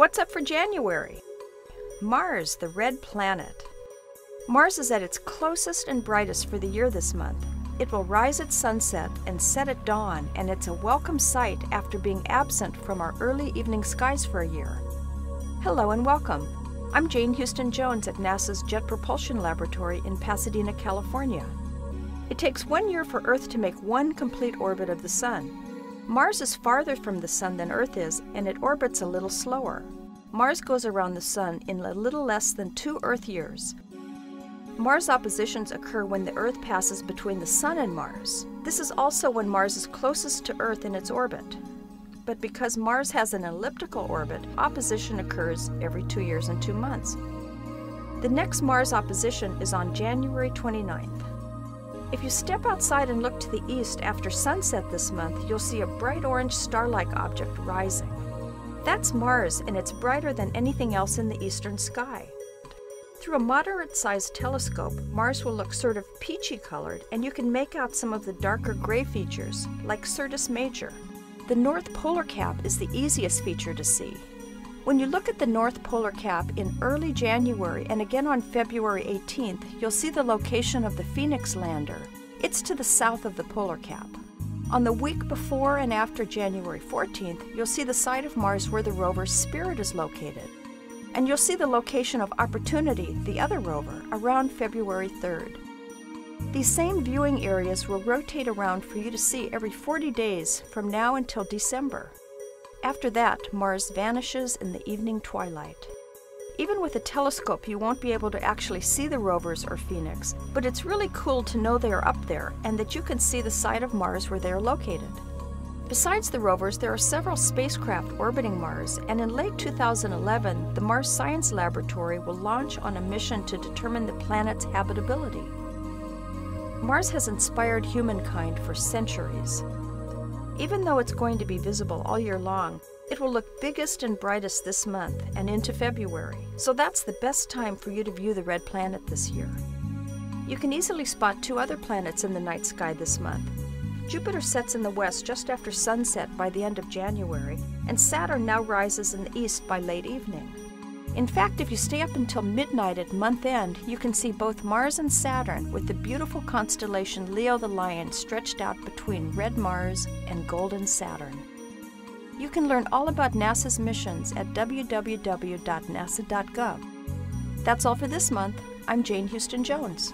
What's up for January? Mars, the red planet. Mars is at its closest and brightest for the year this month. It will rise at sunset and set at dawn, and it's a welcome sight after being absent from our early evening skies for a year. Hello and welcome. I'm Jane Houston Jones at NASA's Jet Propulsion Laboratory in Pasadena, California. It takes 1 year for Earth to make one complete orbit of the Sun. Mars is farther from the Sun than Earth is, and it orbits a little slower. Mars goes around the Sun in a little less than 2 Earth years. Mars oppositions occur when the Earth passes between the Sun and Mars. This is also when Mars is closest to Earth in its orbit. But because Mars has an elliptical orbit, opposition occurs every 2 years and 2 months. The next Mars opposition is on January 29th. If you step outside and look to the east after sunset this month, you'll see a bright orange star-like object rising. That's Mars, and it's brighter than anything else in the eastern sky. Through a moderate-sized telescope, Mars will look sort of peachy-colored, and you can make out some of the darker gray features, like Syrtis Major. The North Polar Cap is the easiest feature to see. When you look at the North Polar Cap in early January and again on February 18th, you'll see the location of the Phoenix lander. It's to the south of the Polar Cap. On the week before and after January 14th, you'll see the side of Mars where the rover Spirit is located. And you'll see the location of Opportunity, the other rover, around February 3rd. These same viewing areas will rotate around for you to see every 40 days from now until December. After that, Mars vanishes in the evening twilight. Even with a telescope, you won't be able to actually see the rovers or Phoenix, but it's really cool to know they are up there and that you can see the side of Mars where they are located. Besides the rovers, there are several spacecraft orbiting Mars, and in late 2011, the Mars Science Laboratory will launch on a mission to determine the planet's habitability. Mars has inspired humankind for centuries. Even though it's going to be visible all year long, it will look biggest and brightest this month and into February, so that's the best time for you to view the red planet this year. You can easily spot 2 other planets in the night sky this month. Jupiter sets in the west just after sunset by the end of January, and Saturn now rises in the east by late evening. In fact, if you stay up until midnight at month end, you can see both Mars and Saturn with the beautiful constellation Leo the Lion stretched out between red Mars and golden Saturn. You can learn all about NASA's missions at www.nasa.gov. That's all for this month. I'm Jane Houston Jones.